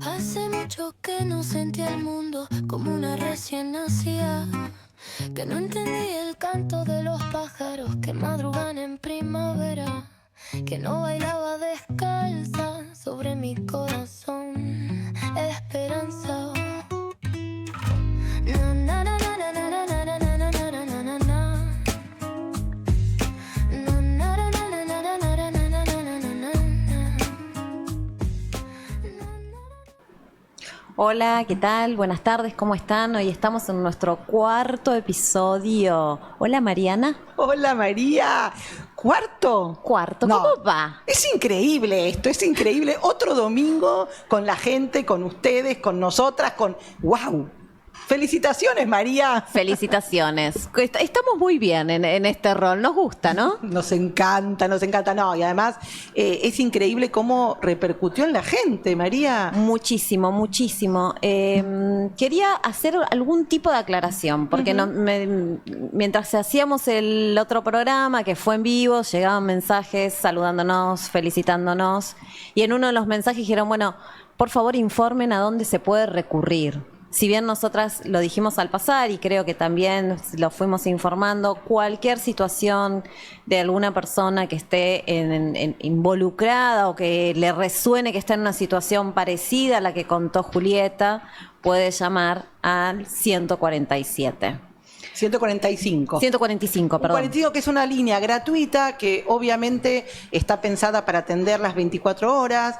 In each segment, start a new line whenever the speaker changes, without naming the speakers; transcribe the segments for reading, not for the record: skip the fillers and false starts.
Hace mucho que no sentía el mundo como una recién nacida, que no entendí el canto de los pájaros que madrugan en primavera, que no bailaba descalza sobre mi corazón esperanza. Na, na, na, na, na, na, na, na, na, na, na, na, na, na. Na, na, na, na, na, na, na, na, na, na, na, na, na.
Hola, ¿qué tal? Buenas tardes, ¿cómo están? Hoy estamos en nuestro cuarto episodio. Hola, Mariana.
Hola María, ¿cuarto?
Cuarto,
No,
¿cómo va?
es increíble esto, es increíble. Otro domingo con la gente, con ustedes, con nosotras, con... ¡Wow! Felicitaciones María.
Felicitaciones. Estamos muy bien en este rol, nos gusta, ¿no?
Nos encanta, no. Y además es increíble cómo repercutió en la gente, María.
Muchísimo, muchísimo. Quería hacer algún tipo de aclaración, porque mientras hacíamos el otro programa, que fue en vivo, llegaban mensajes saludándonos, felicitándonos, y en uno de los mensajes dijeron, bueno, por favor informen a dónde se puede recurrir. Si bien nosotras lo dijimos al pasar y creo que también lo fuimos informando, cualquier situación de alguna persona que esté involucrada o que le resuene que está en una situación parecida a la que contó Julieta, puede llamar al 147.
145.
145, perdón.
145, que es una línea gratuita que obviamente está pensada para atender las 24 horas.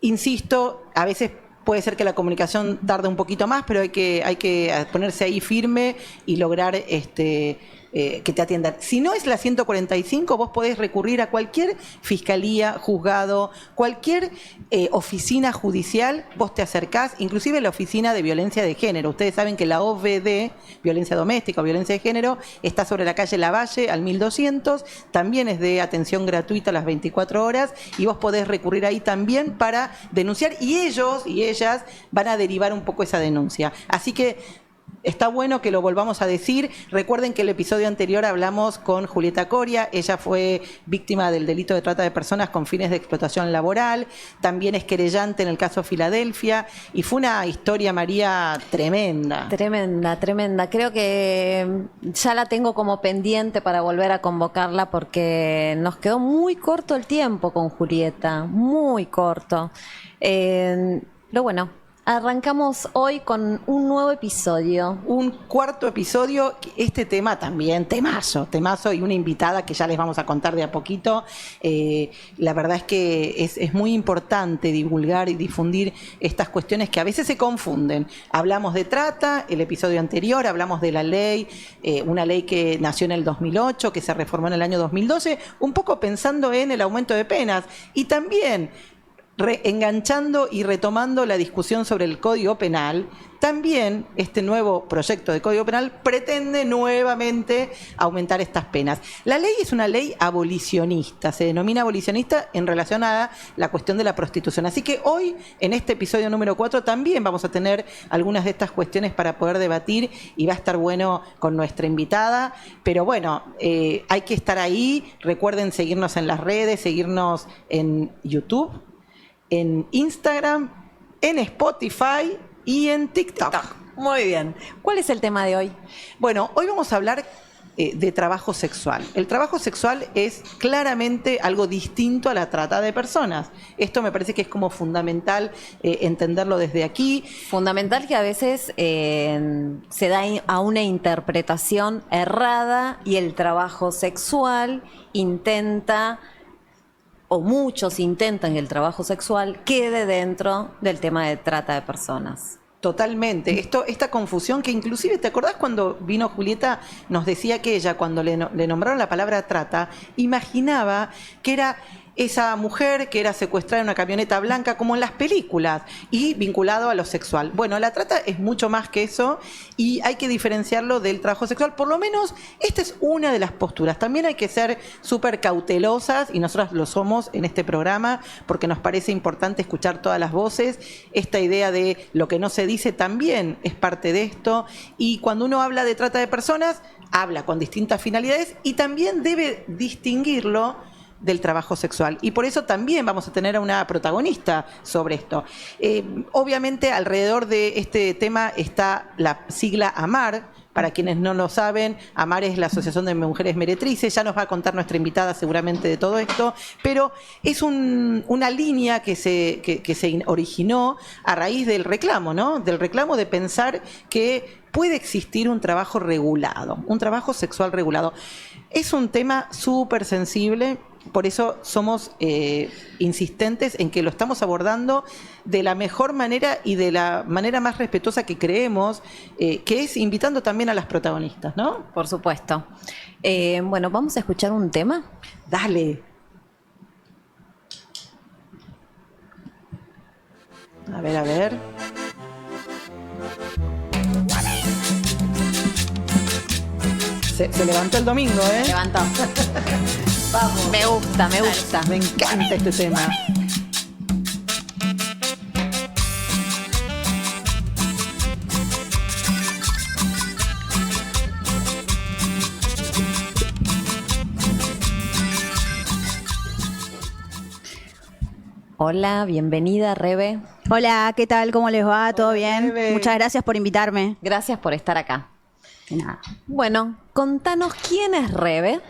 Insisto, a veces puede ser que la comunicación tarde un poquito más, pero hay que ponerse ahí firme y lograr que te atiendan. Si no es la 145, vos podés recurrir a cualquier fiscalía, juzgado, cualquier oficina judicial, vos te acercás, inclusive la oficina de violencia de género. Ustedes saben que la OVD, violencia doméstica o violencia de género, está sobre la calle Lavalle al 1200, también es de atención gratuita a las 24 horas y vos podés recurrir ahí también para denunciar y ellos y ellas van a derivar un poco esa denuncia. Así que está bueno que lo volvamos a decir. Recuerden que el episodio anterior hablamos con Julieta Coria. Ella fue víctima del delito de trata de personas con fines de explotación laboral. También es querellante en el caso Filadelfia. Y fue una historia, María, tremenda.
Tremenda, tremenda. Creo que ya la tengo como pendiente para volver a convocarla porque nos quedó muy corto el tiempo con Julieta. Muy corto. Pero bueno, arrancamos hoy con un nuevo episodio.
Un cuarto episodio, este tema también, temazo y una invitada que ya les vamos a contar de a poquito. La verdad es que es muy importante divulgar y difundir estas cuestiones que a veces se confunden. Hablamos de trata, el episodio anterior, hablamos de la ley, una ley que nació en el 2008, que se reformó en el año 2012, un poco pensando en el aumento de penas y también enganchando y retomando la discusión sobre el Código Penal. También este nuevo proyecto de Código Penal pretende nuevamente aumentar estas penas. La ley es una ley abolicionista, se denomina abolicionista en relación a la cuestión de la prostitución. Así que hoy, en este episodio número 4, también vamos a tener algunas de estas cuestiones para poder debatir y va a estar bueno con nuestra invitada. Pero bueno, hay que estar ahí. Recuerden seguirnos en las redes, seguirnos en YouTube, en Instagram, en Spotify y en TikTok.
Muy bien. ¿Cuál es el tema de hoy?
Bueno, hoy vamos a hablar de trabajo sexual. El trabajo sexual es claramente algo distinto a la trata de personas. Esto me parece que es como fundamental entenderlo desde aquí.
Fundamental que a veces se da a una interpretación errada y el trabajo sexual intenta, o muchos intentan que el trabajo sexual quede dentro del tema de trata de personas.
Totalmente. Esta confusión que inclusive, ¿te acordás cuando vino Julieta? Nos decía que ella, cuando le nombraron la palabra trata, imaginaba que era esa mujer que era secuestrada en una camioneta blanca como en las películas y vinculado a lo sexual. Bueno, la trata es mucho más que eso y hay que diferenciarlo del trabajo sexual. Por lo menos esta es una de las posturas. También hay que ser súper cautelosas y nosotras lo somos en este programa porque nos parece importante escuchar todas las voces. Esta idea de lo que no se dice también es parte de esto y cuando uno habla de trata de personas habla con distintas finalidades y también debe distinguirlo del trabajo sexual. Y por eso también vamos a tener a una protagonista sobre esto. Obviamente alrededor de este tema está la sigla AMAR. Para quienes no lo saben, AMAR es la Asociación de Mujeres Meretrices, ya nos va a contar nuestra invitada seguramente de todo esto, pero es una línea que se originó a raíz del reclamo, ¿no? Del reclamo de pensar que puede existir un trabajo regulado, un trabajo sexual regulado. Es un tema súper sensible, por eso somos insistentes en que lo estamos abordando de la mejor manera y de la manera más respetuosa que creemos, que es invitando también a las protagonistas, ¿no?
Por supuesto. Bueno, vamos a escuchar un tema.
Dale. A ver, a ver. Se levantó el domingo, ¿eh?
Levantó. Vamos. Me gusta, me gusta.
Me encanta este tema.
Hola, bienvenida, Rebe.
Hola, ¿qué tal? ¿Cómo les va? ¿Todo
Hola,
bien?
Rebe.
Muchas gracias por invitarme.
Gracias por estar acá.
De nada.
Bueno, contanos quién es Rebe.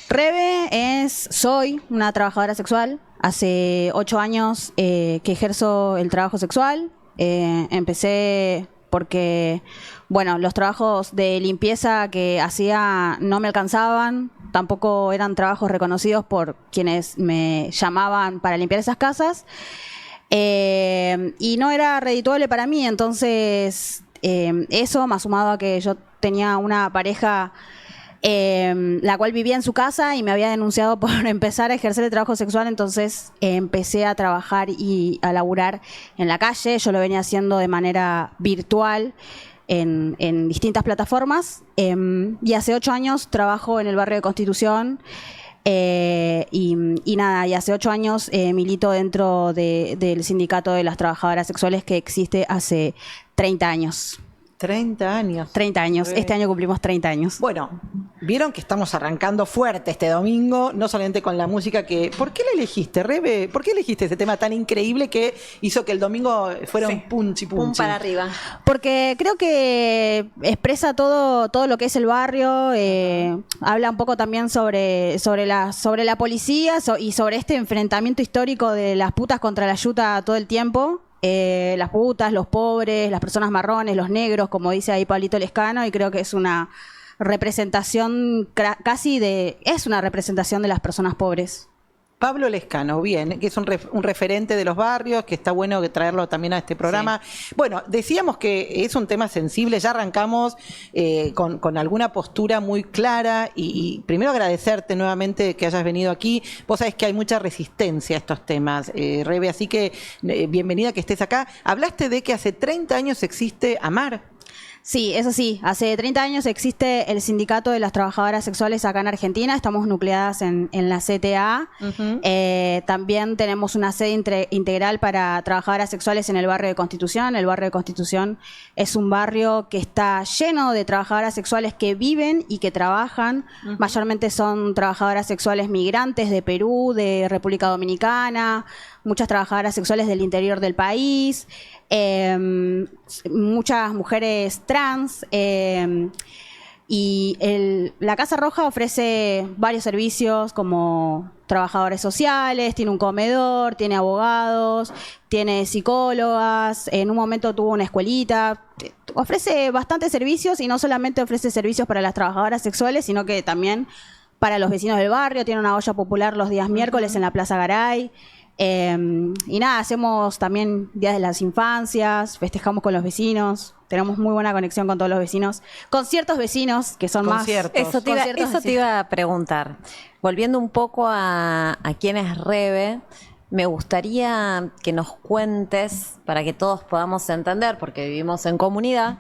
Rebe soy una trabajadora sexual. Hace 8 años que ejerzo el trabajo sexual. Empecé porque, bueno, los trabajos de limpieza que hacía no me alcanzaban. Tampoco eran trabajos reconocidos por quienes me llamaban para limpiar esas casas. Y no era redituable para mí. Entonces, eso más sumado a que yo tenía una pareja la cual vivía en su casa y me había denunciado por empezar a ejercer el trabajo sexual, entonces empecé a trabajar y a laburar en la calle. Yo lo venía haciendo de manera virtual en distintas plataformas, y hace 8 años trabajo en el barrio de Constitución, y nada, y hace 8 años milito dentro del sindicato de las trabajadoras sexuales que existe hace 30 años.
30 años.
30 años. Este año cumplimos 30 años.
Bueno, vieron que estamos arrancando fuerte este domingo, no solamente con la música que... ¿Por qué la elegiste, Rebe? ¿Por qué elegiste ese tema tan increíble que hizo que el domingo fuera un punchi punchi?
Pum para arriba.
Porque creo que expresa todo lo que es el barrio, habla un poco también sobre la policía y sobre este enfrentamiento histórico de las putas contra la yuta todo el tiempo. Las putas, los pobres, las personas marrones, los negros, como dice ahí Pablito Lescano, y creo que es una representación es una representación de las personas pobres.
Pablo Lescano, bien, que es un referente de los barrios, que está bueno traerlo también a este programa. Sí. Bueno, decíamos que es un tema sensible, ya arrancamos con alguna postura muy clara y primero agradecerte nuevamente que hayas venido aquí. Vos sabés que hay mucha resistencia a estos temas, Rebe, así que bienvenida que estés acá. Hablaste de que hace 30 años existe AMAR.
Sí, eso sí. Hace 30 años existe el Sindicato de las Trabajadoras Sexuales acá en Argentina. Estamos nucleadas en la CTA. También tenemos una sede integral para trabajadoras sexuales en el barrio de Constitución. El barrio de Constitución es un barrio que está lleno de trabajadoras sexuales que viven y que trabajan. Mayormente son trabajadoras sexuales migrantes de Perú, de República Dominicana, muchas trabajadoras sexuales del interior del país. Muchas mujeres trans, y la Casa Roja ofrece varios servicios como trabajadores sociales, tiene un comedor, tiene abogados, tiene psicólogas, en un momento tuvo una escuelita, ofrece bastantes servicios, y no solamente ofrece servicios para las trabajadoras sexuales, sino que también para los vecinos del barrio. Tiene una olla popular los días miércoles en la Plaza Garay. Y nada, hacemos también días de las infancias, festejamos con los vecinos, tenemos muy buena conexión con todos los vecinos, con ciertos vecinos que son
Conciertos.
más...
Eso te iba a preguntar. Volviendo un poco a quién es Rebe, me gustaría que nos cuentes, para que todos podamos entender, porque vivimos en comunidad,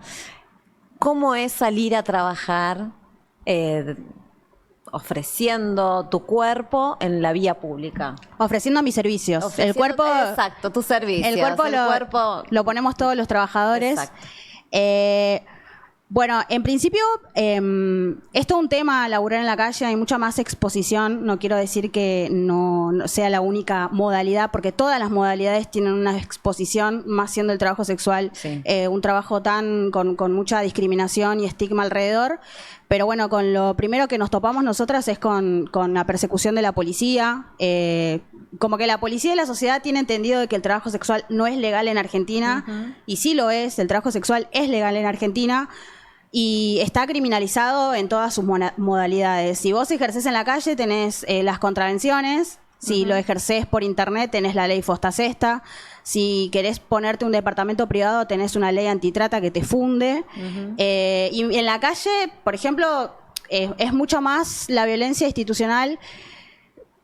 cómo es salir a trabajar ofreciendo tu cuerpo en la vía pública.
Ofreciendo mis servicios. El cuerpo...
Exacto, tus servicios.
El cuerpo lo ponemos todos los trabajadores.
Exacto.
Bueno, en principio, es todo un tema laburar en la calle, hay mucha más exposición, no quiero decir que no sea la única modalidad, porque todas las modalidades tienen una exposición, más siendo el trabajo sexual,
Sí.
Un trabajo con mucha discriminación y estigma alrededor. Pero bueno, con lo primero que nos topamos nosotras es con la persecución de la policía. Como que la policía y la sociedad tienen entendido de que el trabajo sexual no es legal en Argentina, y sí lo es, el trabajo sexual es legal en Argentina y está criminalizado en todas sus modalidades. Si vos ejercés en la calle tenés las contravenciones, si lo ejercés por internet tenés la ley Fosta-Sesta, si querés ponerte un departamento privado tenés una ley antitrata que te funde. Y en la calle, por ejemplo, es mucho más la violencia institucional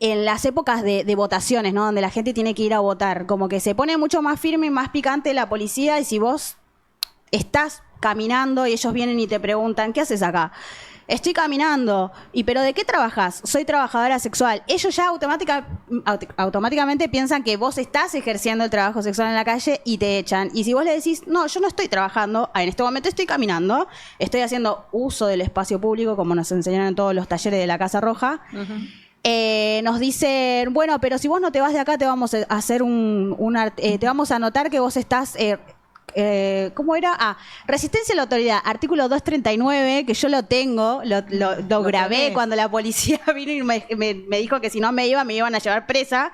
en las épocas de votaciones, ¿no? Donde la gente tiene que ir a votar. Como que se pone mucho más firme y más picante la policía, y si vos estás caminando y ellos vienen y te preguntan, ¿qué haces acá? Estoy caminando. ¿Y pero de qué trabajas? Soy trabajadora sexual. Ellos ya automáticamente piensan que vos estás ejerciendo el trabajo sexual en la calle y te echan. Y si vos le decís, no, yo no estoy trabajando, en este momento estoy caminando, estoy haciendo uso del espacio público, como nos enseñaron en todos los talleres de la Casa Roja, nos dicen, bueno, pero si vos no te vas de acá, te vamos a hacer te vamos a anotar que vos estás... ¿cómo era? Resistencia a la autoridad, artículo 239, que yo lo tengo, lo grabé
tenés.
Cuando la policía vino y me dijo que si no me iban a llevar presa.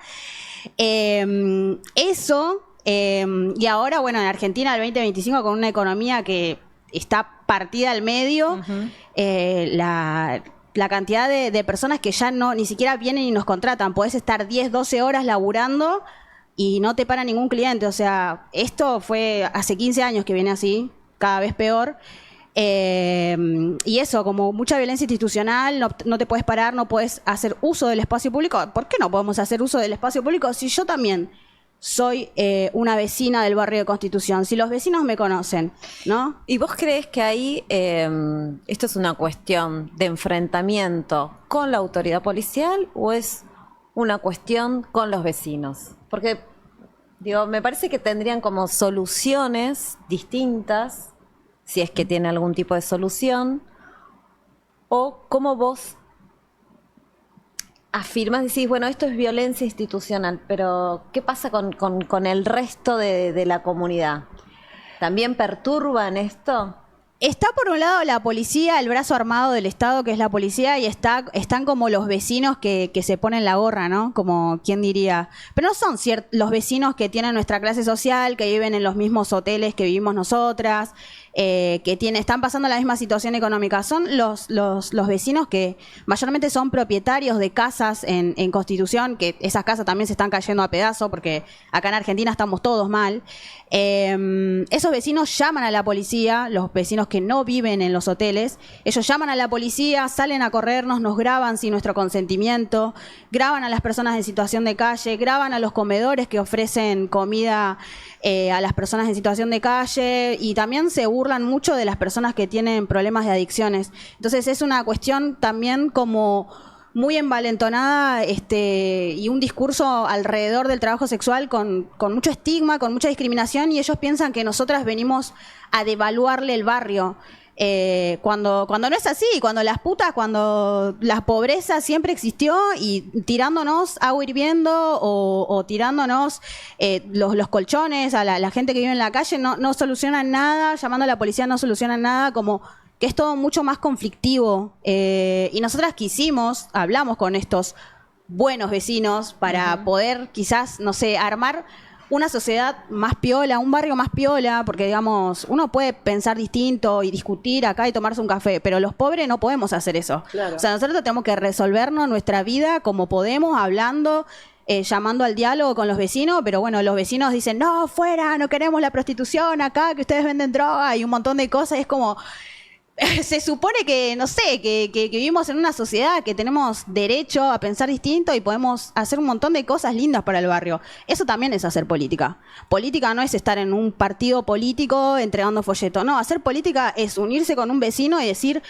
Eso, y ahora, bueno, en Argentina el 2025, con una economía que está partida al medio, la cantidad de personas que ya ni siquiera vienen y nos contratan. Podés estar 10, 12 horas laburando y no te para ningún cliente. O sea, esto fue hace 15 años que viene así, cada vez peor. Y eso, como mucha violencia institucional, no te puedes parar, no puedes hacer uso del espacio público. ¿Por qué no podemos hacer uso del espacio público si yo también soy una vecina del barrio de Constitución? Si los vecinos me conocen, ¿no?
¿Y vos crees que ahí esto es una cuestión de enfrentamiento con la autoridad policial o es una cuestión con los vecinos? Porque, digo, me parece que tendrían como soluciones distintas, si es que tiene algún tipo de solución, o cómo vos afirmas, decís, bueno, esto es violencia institucional, pero ¿qué pasa con el resto de la comunidad? ¿También perturban esto?
Está por un lado la policía, el brazo armado del Estado, que es la policía, y están como los vecinos que se ponen la gorra, ¿no? Como, ¿quién diría? Pero no son los vecinos que tienen nuestra clase social, que viven en los mismos hoteles que vivimos nosotras, que están pasando la misma situación económica. Son los vecinos que mayormente son propietarios de casas en Constitución, que esas casas también se están cayendo a pedazos, porque acá en Argentina estamos todos mal. Esos vecinos llaman a la policía, los vecinos que no viven en los hoteles, ellos llaman a la policía, salen a corrernos, nos graban sin nuestro consentimiento, graban a las personas en situación de calle, graban a los comedores que ofrecen comida a las personas en situación de calle, y también se burlan mucho de las personas que tienen problemas de adicciones. Entonces es una cuestión también como muy envalentonada, y un discurso alrededor del trabajo sexual con mucho estigma, con mucha discriminación, y ellos piensan que nosotras venimos a devaluarle el barrio. Cuando no es así, cuando la pobreza siempre existió, y tirándonos agua hirviendo o tirándonos los colchones a la gente que vive en la calle no solucionan nada, llamando a la policía no solucionan nada, como que es todo mucho más conflictivo. Y nosotras hablamos con estos buenos vecinos para poder quizás, no sé, armar una sociedad más piola, un barrio más piola, porque digamos, uno puede pensar distinto y discutir acá y tomarse un café, pero los pobres no podemos hacer eso.
Claro.
O sea, nosotros tenemos que resolvernos nuestra vida como podemos, hablando, llamando al diálogo con los vecinos, pero bueno, los vecinos dicen, no, fuera, no queremos la prostitución acá, que ustedes venden droga y un montón de cosas, y es como... Se supone que, no sé, que vivimos en una sociedad, que tenemos derecho a pensar distinto y podemos hacer un montón de cosas lindas para el barrio. Eso también es hacer política. Política no es estar en un partido político entregando folletos. No, hacer política es unirse con un vecino y decir,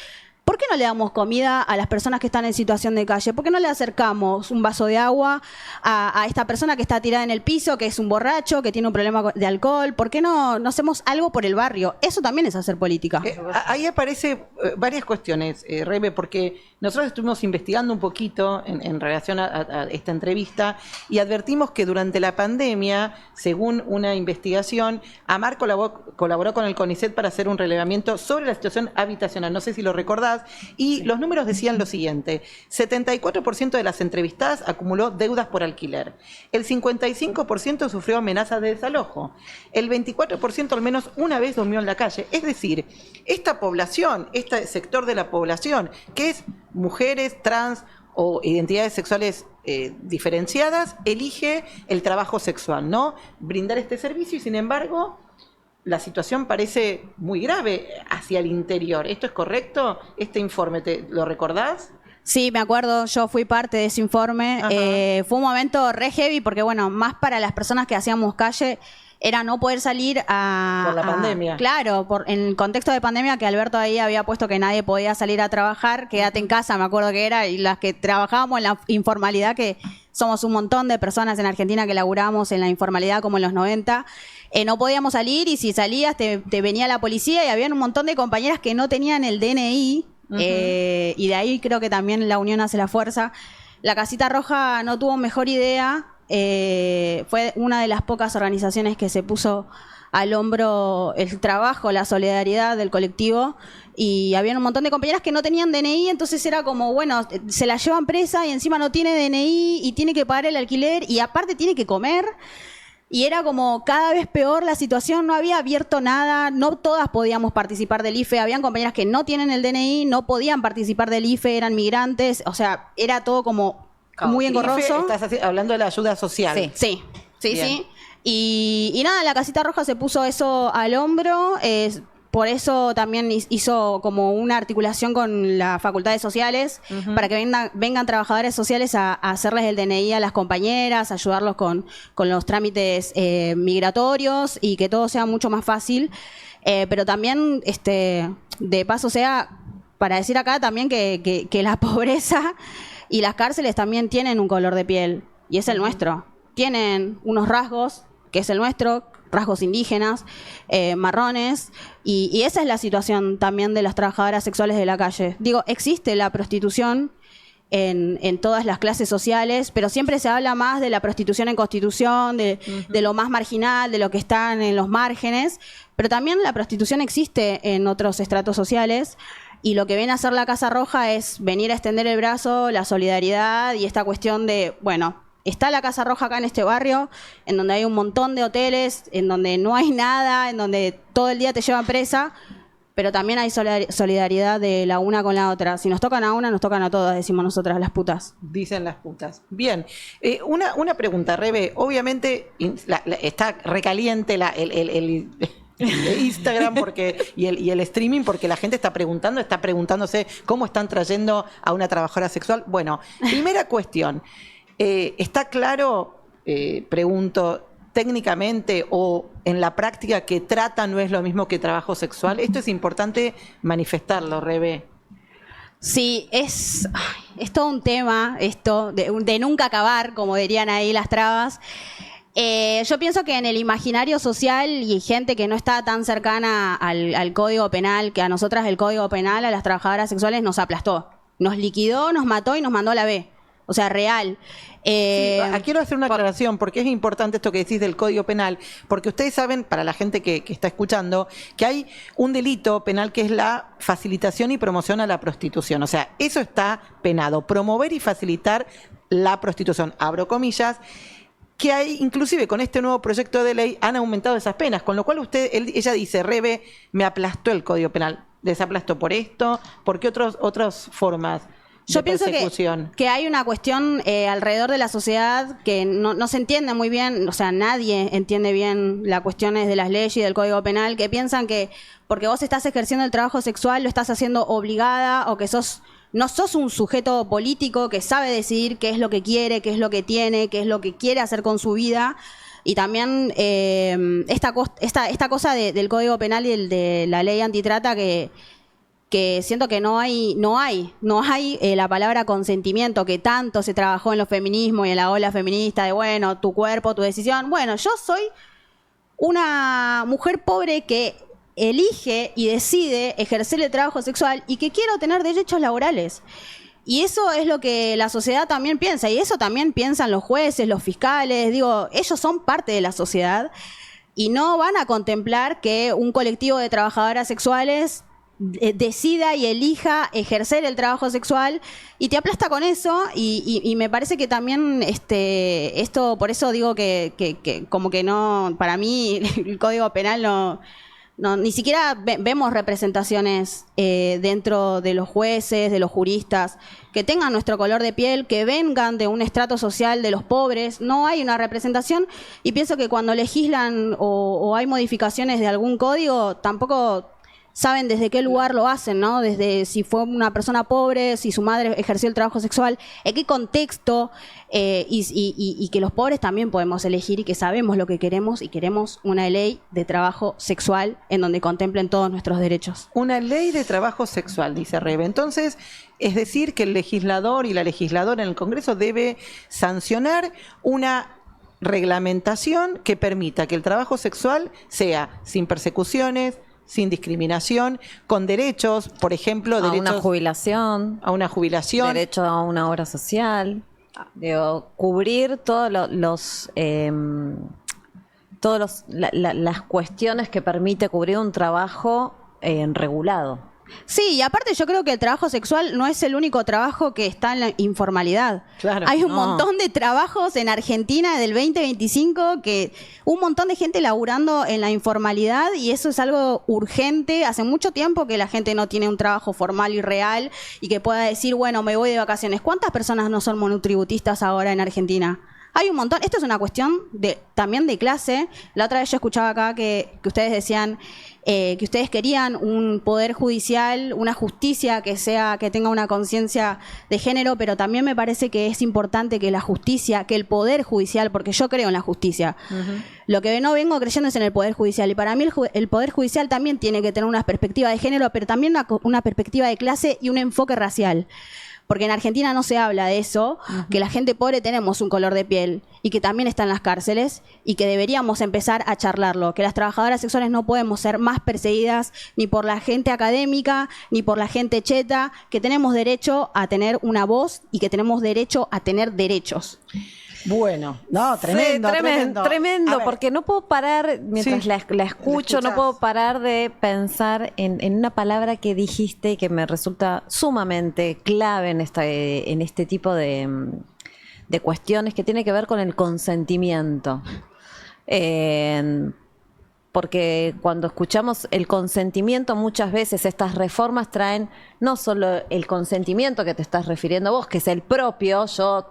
¿Por qué no le damos comida a las personas que están en situación de calle? ¿Por qué no le acercamos un vaso de agua a esta persona que está tirada en el piso, que es un borracho, que tiene un problema de alcohol? ¿Por qué no hacemos algo por el barrio? Eso también es hacer política.
Ahí aparece varias cuestiones, Rebe, porque nosotros estuvimos investigando un poquito en relación a esta entrevista y advertimos que durante la pandemia, según una investigación, AMAR colaboró con el CONICET para hacer un relevamiento sobre la situación habitacional. No sé si lo recordás. Y los números decían lo siguiente: 74% de las entrevistadas acumuló deudas por alquiler, el 55% sufrió amenazas de desalojo, el 24% al menos una vez durmió en la calle. Es decir, esta población, este sector de la población, que es mujeres, trans o identidades sexuales diferenciadas, elige el trabajo sexual, ¿no? Brindar este servicio y sin embargo la situación parece muy grave hacia el interior. ¿Esto es correcto? ¿Este informe lo recordás?
Sí, me acuerdo, yo fui parte de ese informe. Fue un momento re heavy porque, bueno, más para las personas que hacíamos calle era no poder salir a...
Por la pandemia.
Claro, en el contexto de pandemia que Alberto ahí había puesto que nadie podía salir a trabajar, quédate en casa, me acuerdo que era, y las que trabajábamos en la informalidad, que somos un montón de personas en Argentina que laburábamos en la informalidad como en los 90, no podíamos salir y si salías te venía la policía y había un montón de compañeras que no tenían el DNI, y de ahí creo que también la unión hace la fuerza. La Casita Roja no tuvo mejor idea, fue una de las pocas organizaciones que se puso al hombro el trabajo, la solidaridad del colectivo, y había un montón de compañeras que no tenían DNI, entonces era como, bueno, se la llevan presa y encima no tiene DNI y tiene que pagar el alquiler y aparte tiene que comer. Y era como cada vez peor la situación, no había abierto nada, no todas podíamos participar del IFE, habían compañeras que no tienen el DNI, no podían participar del IFE, eran migrantes, o sea, era todo como muy engorroso.
IFE, estás hablando de la ayuda social.
Sí. Y nada, la Casita Roja se puso eso al hombro, por eso también hizo como una articulación con las facultades sociales para que vengan trabajadores sociales a hacerles el DNI a las compañeras, ayudarlos con los trámites migratorios y que todo sea mucho más fácil. Pero también, de paso sea, para decir acá también que la pobreza y las cárceles también tienen un color de piel y es el nuestro. Tienen unos rasgos, que es el nuestro, rasgos indígenas, marrones, y esa es la situación también de las trabajadoras sexuales de la calle. Digo, existe la prostitución en todas las clases sociales, pero siempre se habla más de la prostitución en Constitución, de lo más marginal, de lo que están en los márgenes, pero también la prostitución existe en otros estratos sociales, y lo que viene a hacer la Casa Roja es venir a extender el brazo, la solidaridad y esta cuestión de, bueno, está la Casa Roja acá en este barrio, en donde hay un montón de hoteles, en donde no hay nada, en donde todo el día te llevan presa, pero también hay solidaridad de la una con la otra. Si nos tocan a una, nos tocan a todas, decimos nosotras, las putas.
Dicen las putas. Bien, una pregunta, Rebe. Obviamente está recaliente el Instagram y el streaming porque la gente está preguntándose cómo están trayendo a una trabajadora sexual. Bueno, primera cuestión. ¿Está claro, pregunto, técnicamente o en la práctica que trata no es lo mismo que trabajo sexual? Esto es importante manifestarlo, Rebe.
Sí, es todo un tema, esto de nunca acabar, como dirían ahí las trabas. Yo pienso que en el imaginario social y gente que no está tan cercana al Código Penal, que a nosotras el Código Penal, a las trabajadoras sexuales, nos aplastó, nos liquidó, nos mató y nos mandó a la B. O sea, real.
Quiero hacer una aclaración porque es importante esto que decís del Código Penal, porque ustedes saben, para la gente que está escuchando, que hay un delito penal que es la facilitación y promoción a la prostitución. O sea, eso está penado, promover y facilitar la prostitución, abro comillas, que hay, inclusive con este nuevo proyecto de ley han aumentado esas penas, con lo cual ella dice, Rebe, me aplastó el Código Penal, les aplastó por esto, ¿por qué otras formas?
Yo pienso que hay una cuestión alrededor de la sociedad que no se entiende muy bien, o sea, nadie entiende bien las cuestiones de las leyes y del Código Penal, que piensan que porque vos estás ejerciendo el trabajo sexual lo estás haciendo obligada o que no sos un sujeto político que sabe decidir qué es lo que quiere, qué es lo que tiene, qué es lo que quiere hacer con su vida. Y también esta cosa del Código Penal y de la ley antitrata que que siento que no hay la palabra consentimiento que tanto se trabajó en los feminismos y en la ola feminista de, bueno, tu cuerpo, tu decisión. Bueno, yo soy una mujer pobre que elige y decide ejercer el trabajo sexual y que quiero tener derechos laborales. Y eso es lo que la sociedad también piensa, y eso también piensan los jueces, los fiscales. Digo, ellos son parte de la sociedad y no van a contemplar que un colectivo de trabajadoras sexuales decida y elija ejercer el trabajo sexual y te aplasta con eso. Y me parece que también esto, por eso digo que como que no, para mí el Código Penal no, ni siquiera vemos representaciones dentro de los jueces, de los juristas, que tengan nuestro color de piel, que vengan de un estrato social de los pobres. No hay una representación, y pienso que cuando legislan o hay modificaciones de algún código, tampoco saben desde qué lugar lo hacen, ¿no? Desde si fue una persona pobre, si su madre ejerció el trabajo sexual, en qué contexto, y que los pobres también podemos elegir y que sabemos lo que queremos, y queremos una ley de trabajo sexual en donde contemplen todos nuestros derechos.
Una ley de trabajo sexual, dice Rebe. Entonces, es decir, que el legislador y la legisladora en el Congreso debe sancionar una reglamentación que permita que el trabajo sexual sea sin persecuciones, sin discriminación, con derechos, por ejemplo, derechos
a una jubilación,
derecho
a una obra social, cubrir las cuestiones que permite cubrir un trabajo regulado.
Sí, y aparte yo creo que el trabajo sexual no es el único trabajo que está en la informalidad.
Claro,
hay un montón de trabajos en Argentina del 2025 que un montón de gente laburando en la informalidad, y eso es algo urgente. Hace mucho tiempo que la gente no tiene un trabajo formal y real y que pueda decir, bueno, me voy de vacaciones. ¿Cuántas personas no son monotributistas ahora en Argentina? Hay un montón. Esto es una cuestión también de clase. La otra vez yo escuchaba acá que ustedes decían que ustedes querían un poder judicial, una justicia que tenga una conciencia de género, pero también me parece que es importante que la justicia, que el poder judicial, porque yo creo en la justicia, lo que no vengo creyendo es en el poder judicial, y para mí el poder judicial también tiene que tener una perspectiva de género, pero también una perspectiva de clase y un enfoque racial. Porque en Argentina no se habla de eso, que la gente pobre tenemos un color de piel y que también está en las cárceles, y que deberíamos empezar a charlarlo, que las trabajadoras sexuales no podemos ser más perseguidas ni por la gente académica ni por la gente cheta, que tenemos derecho a tener una voz y que tenemos derecho a tener derechos.
Bueno, no, tremendo,
tremendo, porque no puedo parar, mientras la escucho, no puedo parar de pensar en una palabra que dijiste y que me resulta sumamente clave en este tipo de cuestiones, que tiene que ver con el consentimiento. Porque cuando escuchamos el consentimiento, muchas veces estas reformas traen no solo el consentimiento que te estás refiriendo vos, que es el propio, yo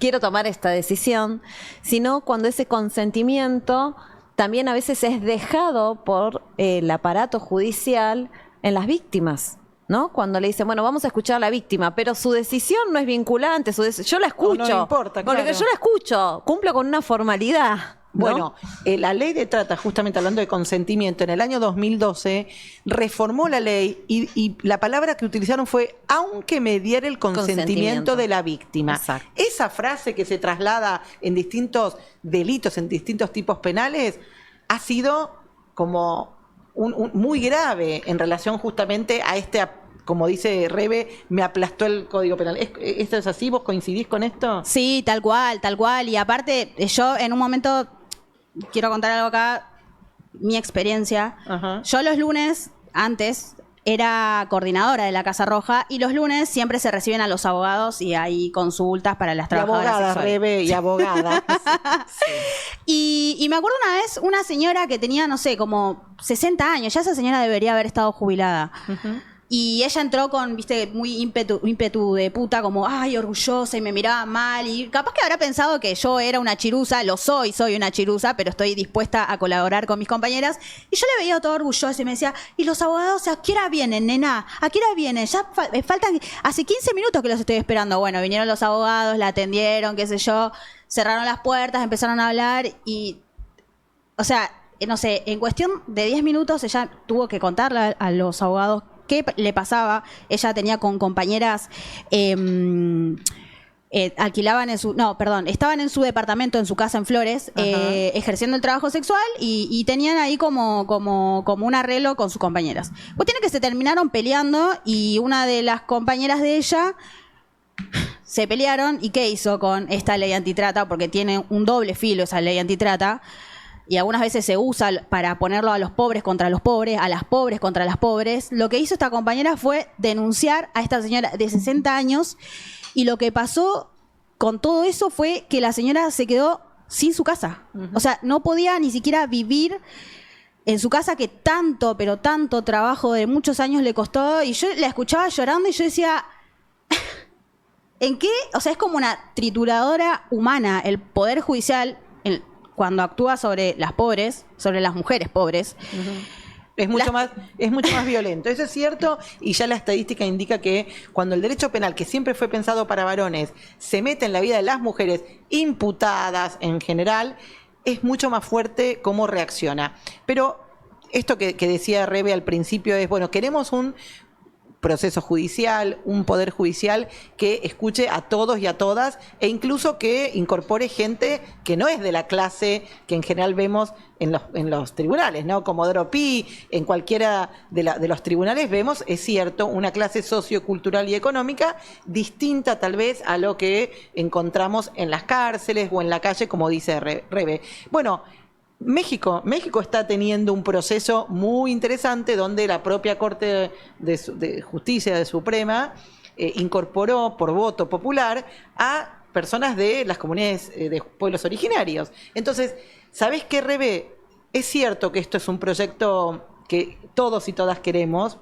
quiero tomar esta decisión, sino cuando ese consentimiento también a veces es dejado por el aparato judicial en las víctimas, ¿no? Cuando le dicen, bueno, vamos a escuchar a la víctima, pero su decisión no es vinculante, yo la escucho,
no importa, claro.
Porque yo la escucho, cumplo con una formalidad, ¿no?
Bueno, la ley de trata, justamente hablando de consentimiento, en el año 2012 reformó la ley y la palabra que utilizaron fue aunque mediara el consentimiento de la víctima.
Exacto.
Esa frase que se traslada en distintos delitos, en distintos tipos penales, ha sido como muy grave en relación justamente a como dice Rebe, me aplastó el Código Penal. ¿Esto es así? ¿Vos coincidís con esto?
Sí, tal cual. Y aparte, yo en un momento quiero contar algo acá, mi experiencia.
Ajá.
Yo los lunes, antes, era coordinadora de la Casa Roja, y los lunes siempre se reciben a los abogados y hay consultas para las trabajadoras
abogadas,
sexuales.
Rebe, y abogadas. Sí.
Y me acuerdo una vez, una señora que tenía, no sé, como 60 años, ya esa señora debería haber estado jubilada. Y ella entró con, viste, muy ímpetu de puta, como, ay, orgullosa, y me miraba mal. Y capaz que habrá pensado que yo era una chirusa, soy una chirusa, pero estoy dispuesta a colaborar con mis compañeras. Y yo le veía todo orgullosa y me decía, ¿y los abogados a qué hora vienen, nena? ¿A qué hora vienen? Ya faltan, hace 15 minutos que los estoy esperando. Bueno, vinieron los abogados, la atendieron, qué sé yo, cerraron las puertas, empezaron a hablar y, o sea, no sé, en cuestión de 10 minutos ella tuvo que contarle a los abogados qué le pasaba. Ella tenía con compañeras... alquilaban estaban en su departamento, en su casa en Flores, ejerciendo el trabajo sexual y tenían ahí como un arreglo con sus compañeras. Pues tiene que se terminaron peleando y una de las compañeras de ella se pelearon. ¿Y qué hizo con esta ley antitrata? Porque tiene un doble filo esa ley antitrata. Y algunas veces se usa para ponerlo a los pobres contra los pobres, a las pobres contra las pobres. Lo que hizo esta compañera fue denunciar a esta señora de 60 años. Y lo que pasó con todo eso fue que la señora se quedó sin su casa. O sea, no podía ni siquiera vivir en su casa, que tanto, pero tanto trabajo de muchos años le costó. Y yo la escuchaba llorando y yo decía... ¿En qué? O sea, es como una trituradora humana el Poder Judicial cuando actúa sobre las pobres, sobre las mujeres pobres.
Es mucho más violento. Eso es cierto, y ya la estadística indica que cuando el derecho penal, que siempre fue pensado para varones, se mete en la vida de las mujeres imputadas en general, es mucho más fuerte cómo reacciona. Pero esto que decía Rebe al principio es, bueno, queremos un proceso judicial, un poder judicial que escuche a todos y a todas, e incluso que incorpore gente que no es de la clase que en general vemos en los tribunales, ¿no? Comodoro Pi, en cualquiera de los tribunales vemos, es cierto, una clase sociocultural y económica distinta tal vez a lo que encontramos en las cárceles o en la calle, como dice Rebe. Bueno, México está teniendo un proceso muy interesante donde la propia Corte de Justicia de Suprema incorporó por voto popular a personas de las comunidades de pueblos originarios. Entonces, ¿sabés qué, Rebe? Es cierto que esto es un proyecto que todos y todas queremos.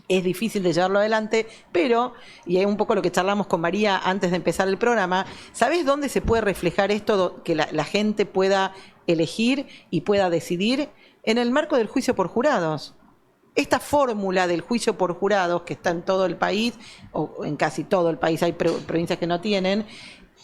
Es difícil de llevarlo adelante, pero, y es un poco lo que charlamos con María antes de empezar el programa, ¿sabés dónde se puede reflejar esto, que la gente pueda elegir y pueda decidir? En el marco del juicio por jurados. Esta fórmula del juicio por jurados, que está en todo el país, o en casi todo el país, hay provincias que no tienen,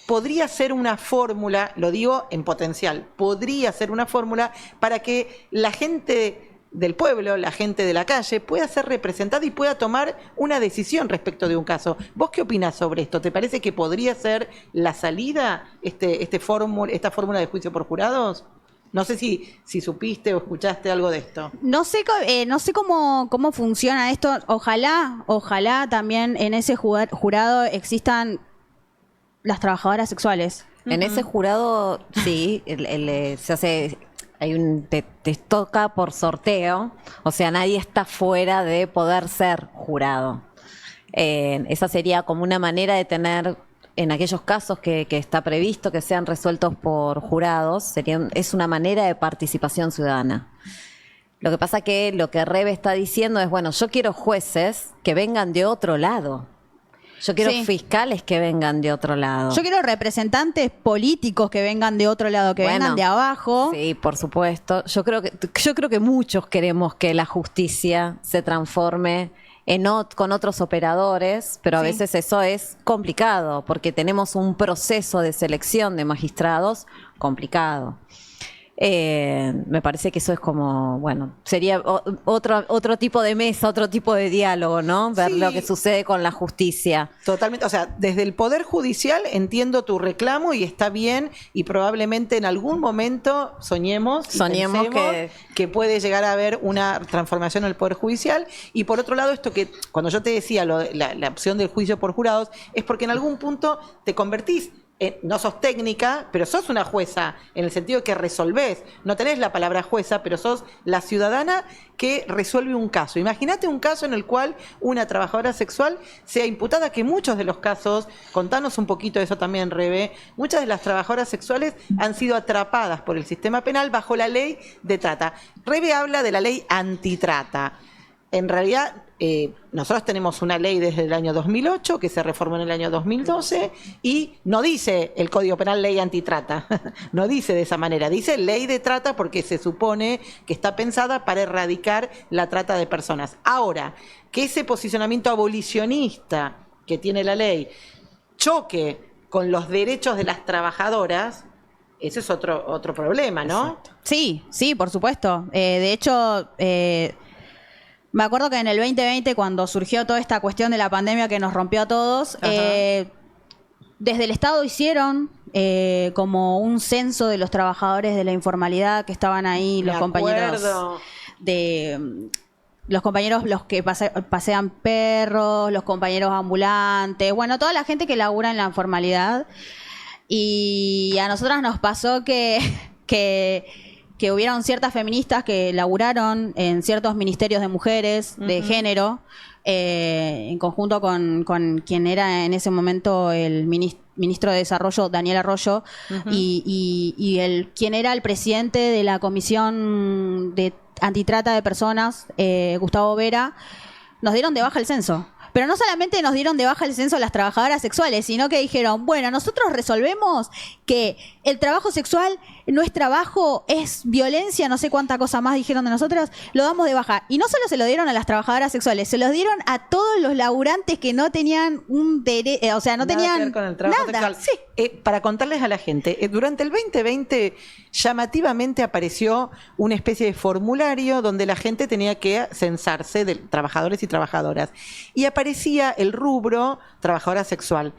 podría ser una fórmula, lo digo en potencial, podría ser una fórmula para que la gente del pueblo, la gente de la calle, pueda ser representada y pueda tomar una decisión respecto de un caso. ¿Vos qué opinás sobre esto? ¿Te parece que podría ser la salida esta fórmula de juicio por jurados? No sé si supiste o escuchaste algo de esto.
No sé cómo funciona esto. Ojalá también en ese jurado existan las trabajadoras sexuales.
En ese jurado, sí, se hace... te toca por sorteo, o sea, nadie está fuera de poder ser jurado. Esa sería como una manera de tener, en aquellos casos que está previsto que sean resueltos por jurados, es una manera de participación ciudadana. Lo que pasa que lo que Rebe está diciendo es, bueno, yo quiero jueces que vengan de otro lado. Yo quiero fiscales que vengan de otro lado.
Yo quiero representantes políticos que vengan de otro lado, que vengan de abajo.
Sí, por supuesto. Yo creo que muchos queremos que la justicia se transforme con otros operadores, pero a veces eso es complicado, porque tenemos un proceso de selección de magistrados complicado. Me parece que eso es como, bueno, sería otro tipo de mesa, otro tipo de diálogo, ¿no? Ver lo que sucede con la justicia.
Totalmente, o sea, desde el Poder Judicial entiendo tu reclamo y está bien, y probablemente en algún momopento soñemos que puede llegar a haber una transformación en el Poder Judicial. Y por otro lado, esto que cuando yo te decía la opción del juicio por jurados, es porque en algún punto te convertís, no sos técnica, pero sos una jueza, en el sentido que resolvés. No tenés la palabra jueza, pero sos la ciudadana que resuelve un caso. Imagínate un caso en el cual una trabajadora sexual sea imputada, que muchos de los casos, contanos un poquito de eso también, Rebe, muchas de las trabajadoras sexuales han sido atrapadas por el sistema penal bajo la ley de trata. Rebe habla de la ley antitrata. En realidad, nosotros tenemos una ley desde el año 2008 que se reformó en el año 2012 y no dice el Código Penal ley antitrata, no dice de esa manera, dice ley de trata porque se supone que está pensada para erradicar la trata de personas. Ahora, que ese posicionamiento abolicionista que tiene la ley choque con los derechos de las trabajadoras, ese es otro problema, ¿no?
Exacto. Sí, por supuesto. De hecho... Me acuerdo que en el 2020, cuando surgió toda esta cuestión de la pandemia que nos rompió a todos, desde el Estado hicieron como un censo de los trabajadores de la informalidad que estaban ahí, los compañeros los que pasean perros, los compañeros ambulantes, bueno, toda la gente que labura en la informalidad. Y a nosotras nos pasó que hubieron ciertas feministas que laburaron en ciertos ministerios de mujeres, de género, en conjunto con quien era en ese momento el ministro de Desarrollo, Daniel Arroyo, y quien era el presidente de la Comisión de Antitrata de Personas, Gustavo Vera, nos dieron de baja el censo. Pero no solamente nos dieron de baja el censo a las trabajadoras sexuales, sino que dijeron, bueno, nosotros resolvemos que el trabajo sexual no es trabajo, es violencia, no sé cuánta cosa más dijeron de nosotros, lo damos de baja. Y no solo se lo dieron a las trabajadoras sexuales, se los dieron a todos los laburantes que no tenían un derecho, o sea, no tenían
que ver con el trabajo sexual.
Sí.
Para contarles a la gente, durante el 2020 llamativamente apareció una especie de formulario donde la gente tenía que censarse de trabajadores y trabajadoras. Y aparecía el rubro trabajadora sexual.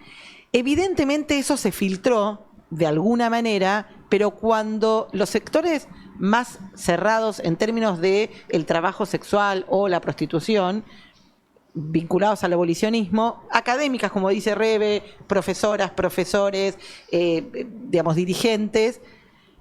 Evidentemente eso se filtró de alguna manera, pero cuando los sectores más cerrados en términos de el trabajo sexual o la prostitución, vinculados al abolicionismo, académicas, como dice Rebe, profesoras, profesores, digamos, dirigentes,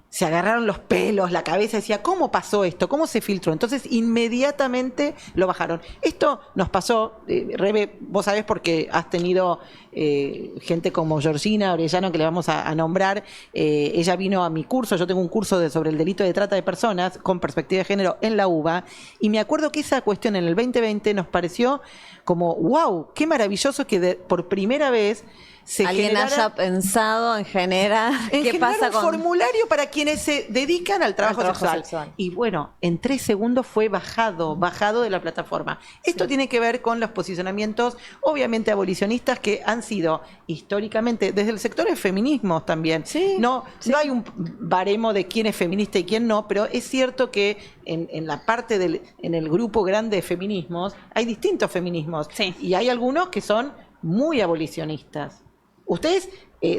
se agarraron los pelos, la cabeza, decía, ¿cómo pasó esto? ¿Cómo se filtró? Entonces, inmediatamente lo bajaron. Esto nos pasó, Rebe, vos sabés porque has tenido gente como Georgina Orellano, que le vamos a nombrar. Ella vino a mi curso, yo tengo un curso sobre el delito de trata de personas con perspectiva de género en la UBA, y me acuerdo que esa cuestión en el 2020 nos pareció como, wow, qué maravilloso que por primera vez
alguien haya pensado en generar qué pasa
un
con
formulario para quienes se dedican al trabajo sexual. Y bueno, en 3 segundos fue bajado de la plataforma. Esto tiene que ver con los posicionamientos, obviamente abolicionistas, que han sido históricamente, desde el sector de feminismos también. No hay un baremo de quién es feminista y quién no, pero es cierto que en la parte en el grupo grande de feminismos hay distintos feminismos. Y hay algunos que son muy abolicionistas. ¿Ustedes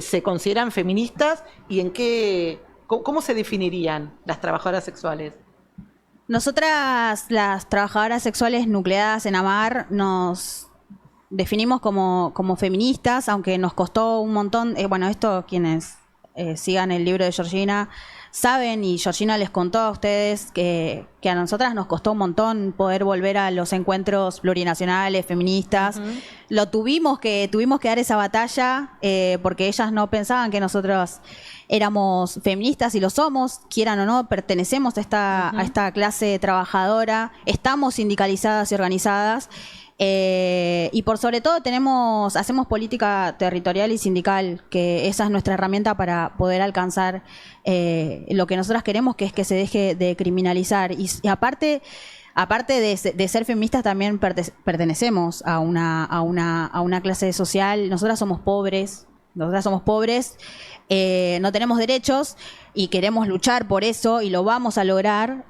se consideran feministas y cómo se definirían las trabajadoras sexuales?
Nosotras, las trabajadoras sexuales nucleadas en AMAR, nos definimos como feministas, aunque nos costó un montón. Bueno, esto quienes sigan el libro de Georgina saben, y Georgina les contó a ustedes que a nosotras nos costó un montón poder volver a los encuentros plurinacionales, feministas. Tuvimos que dar esa batalla porque ellas no pensaban que nosotros éramos feministas, y lo somos, quieran o no, pertenecemos a esta clase trabajadora, estamos sindicalizadas y organizadas. Y por sobre todo hacemos política territorial y sindical, que esa es nuestra herramienta para poder alcanzar lo que nosotras queremos, que es que se deje de criminalizar. Y aparte de ser feministas, también pertenecemos a una clase social. Nosotras somos pobres, no tenemos derechos y queremos luchar por eso, y lo vamos a lograr.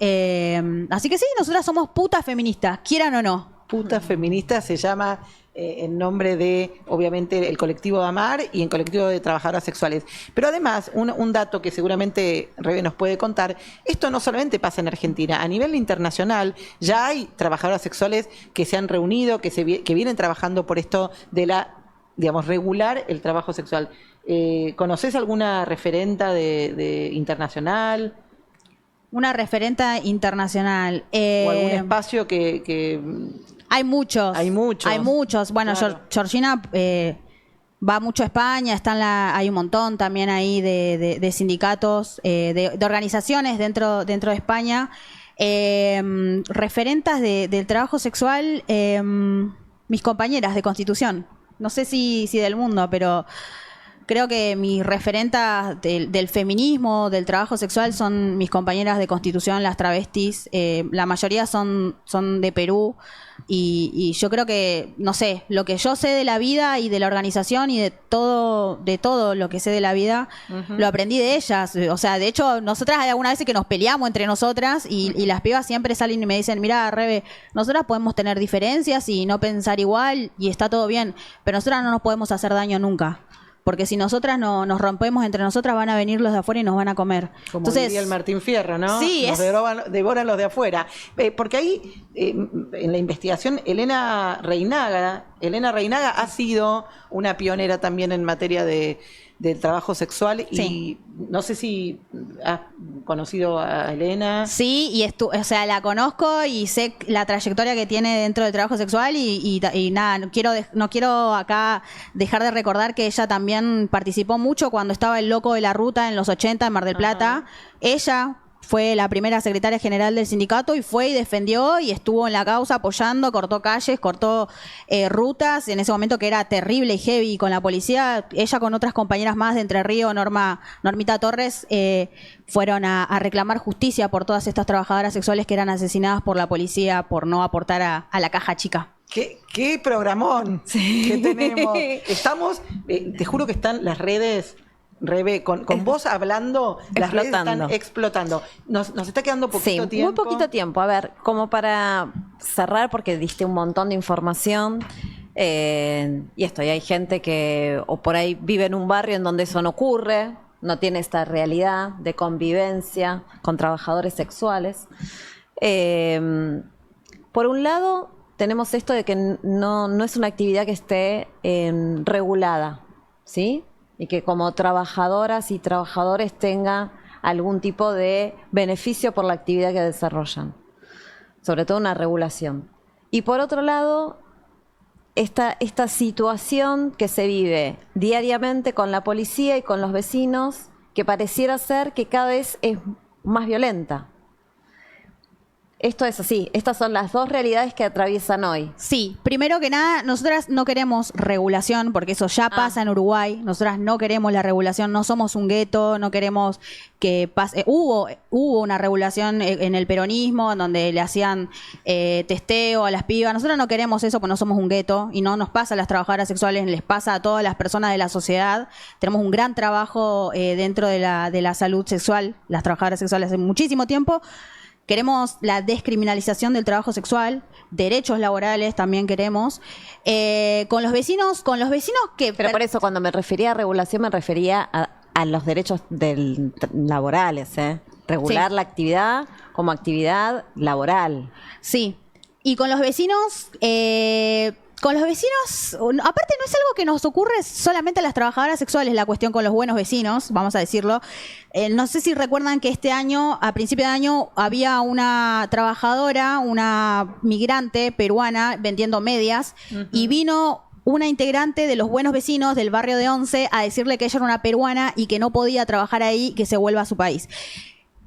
Así que sí, nosotras somos putas feministas, quieran o no.
Puta Feminista se llama en nombre de, obviamente, el colectivo de AMAR y el colectivo de trabajadoras sexuales. Pero además, un dato que seguramente Rebe nos puede contar, esto no solamente pasa en Argentina, a nivel internacional ya hay trabajadoras sexuales que se han reunido, que vienen trabajando por esto de regular el trabajo sexual. ¿Conoces alguna referenta de internacional?
Una referenta internacional.
¿O algún espacio que
Hay muchos. Bueno, claro. Georgina va mucho a España, hay un montón también ahí de sindicatos, de organizaciones dentro de España. Referentas del trabajo sexual, mis compañeras de Constitución. No sé si del mundo, pero creo que mis referentas del feminismo, del trabajo sexual, son mis compañeras de Constitución, las travestis. La mayoría son de Perú. Y yo creo que, no sé, lo que yo sé de la vida y de la organización y de todo lo que sé de la vida, lo aprendí de ellas. O sea, de hecho, nosotras hay algunas veces que nos peleamos entre nosotras y las pibas siempre salen y me dicen, mira, Rebe, nosotras podemos tener diferencias y no pensar igual y está todo bien, pero nosotras no nos podemos hacer daño nunca. Porque si nosotras nos rompemos entre nosotras, van a venir los de afuera y nos van a comer.
Como
entonces,
diría el Martín Fierro, ¿no?
Sí,
nos devoran los de afuera. Porque ahí, en la investigación, Elena Reinaga ha sido una pionera también en materia del trabajo sexual.
Sí.
Y no sé si has conocido a Elena.
Sí, y o sea, la conozco y sé la trayectoria que tiene dentro del trabajo sexual y nada, no quiero acá dejar de recordar que ella también participó mucho cuando estaba el loco de la ruta en los 80 en Mar del Plata. Ella fue la primera secretaria general del sindicato y fue y defendió y estuvo en la causa apoyando, cortó calles, cortó rutas, en ese momento que era terrible y heavy con la policía. Ella con otras compañeras más de Entre Ríos, Normita Torres, fueron a reclamar justicia por todas estas trabajadoras sexuales que eran asesinadas por la policía por no aportar a la caja chica.
¿Qué programón que tenemos? Estamos, te juro que están las redes... Rebe, con vos hablando, las redes están explotando. Nos está quedando poquito tiempo.
Muy poquito tiempo. A ver, como para cerrar, porque diste un montón de información. Y hay gente que o por ahí vive en un barrio en donde eso no ocurre, no tiene esta realidad de convivencia con trabajadores sexuales. Por un lado, tenemos esto de que no es una actividad que esté regulada, ¿sí? Y que como trabajadoras y trabajadores tenga algún tipo de beneficio por la actividad que desarrollan, sobre todo una regulación. Y por otro lado, esta situación que se vive diariamente con la policía y con los vecinos, que pareciera ser que cada vez es más violenta. Esto es así, estas son las dos realidades que atraviesan hoy.
Sí, primero que nada, nosotras no queremos regulación, porque eso ya pasa en Uruguay. Nosotras no queremos la regulación, no somos un gueto, no queremos que pase. Hubo una regulación en el peronismo, en donde le hacían testeo a las pibas. Nosotros no queremos eso, porque no somos un gueto, y no nos pasa a las trabajadoras sexuales, les pasa a todas las personas de la sociedad. Tenemos un gran trabajo dentro de la salud sexual, las trabajadoras sexuales hace muchísimo tiempo. Queremos la descriminalización del trabajo sexual, derechos laborales también queremos. Con los vecinos que...
Pero por eso cuando me refería a regulación me refería a los derechos laborales, regular la actividad como actividad laboral.
Sí, y con los vecinos... aparte no es algo que nos ocurre solamente a las trabajadoras sexuales, la cuestión con los buenos vecinos, vamos a decirlo. No sé si recuerdan que este año, a principio de año, había una trabajadora, una migrante peruana vendiendo medias, y vino una integrante de los buenos vecinos del barrio de Once a decirle que ella era una peruana y que no podía trabajar ahí, que se vuelva a su país.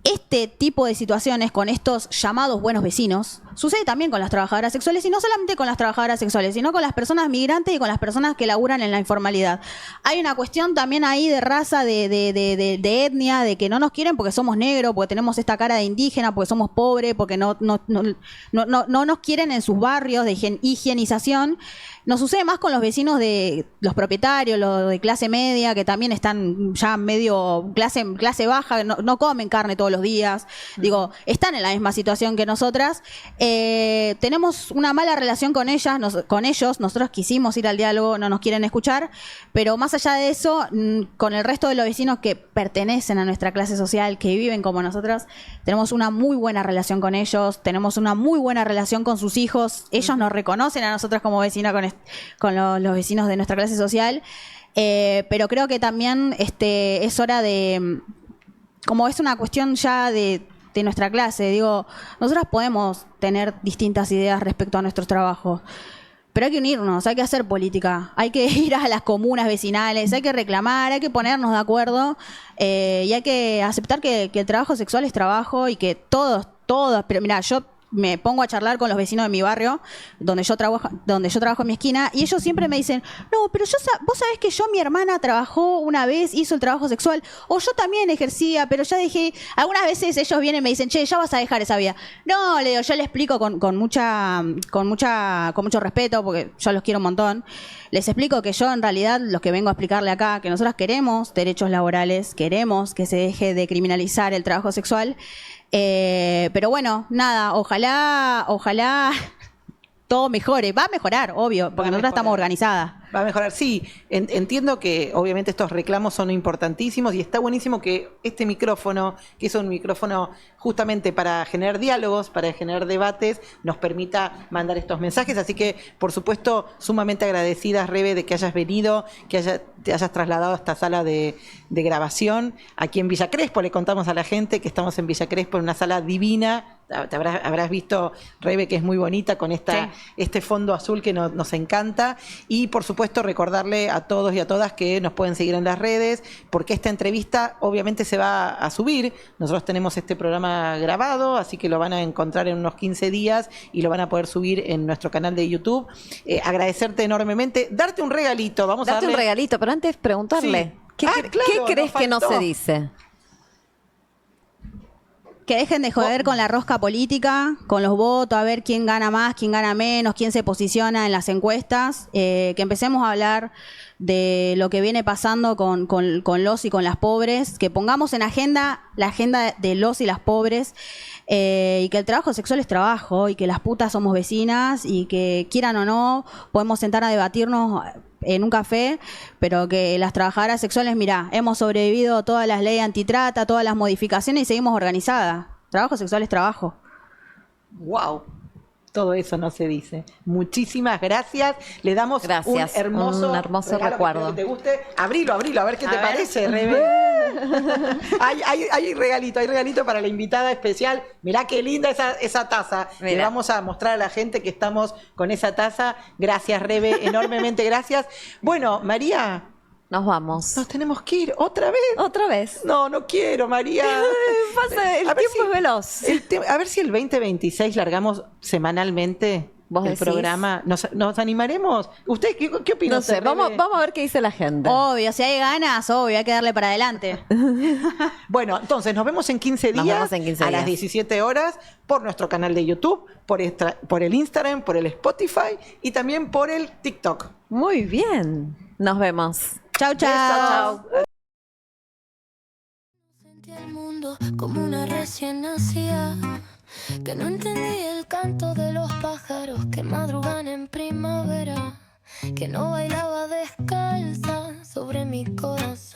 Este tipo de situaciones con estos llamados buenos vecinos sucede también con las trabajadoras sexuales, y no solamente con las trabajadoras sexuales, sino con las personas migrantes y con las personas que laburan en la informalidad. Hay una cuestión también ahí de raza, de etnia, de que no nos quieren porque somos negros, porque tenemos esta cara de indígena, porque somos pobres, porque no nos quieren en sus barrios, de higienización. Nos sucede más con los vecinos de los propietarios, los de clase media, que también están ya medio clase baja, no comen carne todos los días. Digo, están en la misma situación que nosotras. Tenemos una mala relación con ellas, con ellos. Nosotros quisimos ir al diálogo, no nos quieren escuchar. Pero más allá de eso, con el resto de los vecinos que pertenecen a nuestra clase social, que viven como nosotros, tenemos una muy buena relación con ellos, tenemos una muy buena relación con sus hijos. Ellos nos reconocen a nosotras como vecinas con los vecinos de nuestra clase social, pero creo que también es hora de, como es una cuestión ya de nuestra clase, digo, nosotras podemos tener distintas ideas respecto a nuestros trabajos, pero hay que unirnos, hay que hacer política, hay que ir a las comunas vecinales, hay que reclamar, hay que ponernos de acuerdo, y hay que aceptar que el trabajo sexual es trabajo y que todos, pero mira, yo me pongo a charlar con los vecinos de mi barrio, donde yo trabajo en mi esquina, y ellos siempre me dicen, no, pero vos sabés que mi hermana trabajó una vez, hizo el trabajo sexual, o yo también ejercía, pero ya dejé. Algunas veces ellos vienen y me dicen, che, ya vas a dejar esa vida. No, le digo, yo le explico con mucho respeto, porque yo los quiero un montón. Les explico que yo en realidad lo que vengo a explicarle acá, que nosotros queremos derechos laborales, queremos que se deje de criminalizar el trabajo sexual. Pero bueno, nada, ojalá todo mejore. Va a mejorar, obvio, porque nosotras estamos organizadas.
Va a mejorar, sí. Entiendo que obviamente estos reclamos son importantísimos y está buenísimo que este micrófono, que es un micrófono justamente para generar diálogos, para generar debates, nos permita mandar estos mensajes. Así que, por supuesto, sumamente agradecidas, Rebe, de que hayas venido, que te hayas trasladado a esta sala de grabación aquí en Villa Crespo. Le contamos a la gente que estamos en Villa Crespo, en una sala divina. Te habrás visto, Rebe, que es muy bonita con este fondo azul que nos encanta. Y, por supuesto, recordarle a todos y a todas que nos pueden seguir en las redes, porque esta entrevista obviamente se va a subir. Nosotros tenemos este programa grabado, así que lo van a encontrar en unos 15 días y lo van a poder subir en nuestro canal de YouTube. Agradecerte enormemente, darte un regalito. Vamos a darle
un regalito, pero antes preguntarle,
sí.
¿qué crees que no se dice?
Que dejen de joder con la rosca política, con los votos, a ver quién gana más, quién gana menos, quién se posiciona en las encuestas, que empecemos a hablar de lo que viene pasando con los y con las pobres, que pongamos en agenda la agenda de los y las pobres, y que el trabajo sexual es trabajo, y que las putas somos vecinas, y que quieran o no, podemos sentar a debatirnos en un café, pero que las trabajadoras sexuales, mirá, hemos sobrevivido todas las leyes antitrata, todas las modificaciones y seguimos organizadas. Trabajo sexual es trabajo.
¡Wow! Todo eso no se dice. Muchísimas gracias. Le damos un hermoso
recuerdo.
Que te guste. Abrilo, a ver qué te parece, Rebe. hay regalito para la invitada especial. Mirá qué linda esa taza. Le vamos a mostrar a la gente que estamos con esa taza. Gracias, Rebe, enormemente gracias. Bueno, María,
nos vamos.
Nos tenemos que ir. ¿Otra vez?
¿Otra vez?
No quiero, María.
El tiempo es veloz.
A ver si el 2026 largamos semanalmente el programa. ¿Nos animaremos? ¿Usted qué opina?
No sé, vamos a ver qué dice la gente.
Obvio, si hay ganas, hay que darle para adelante.
Bueno, entonces nos vemos en 15 días. A las 17 horas por nuestro canal de YouTube, por el Instagram, por el Spotify y también por el TikTok.
Muy bien. Nos vemos.
Chau, chau.
Sentí el mundo como una recién nacida, que no entendí el canto de los pájaros que madrugan en primavera, que no bailaba descalza sobre mi corazón.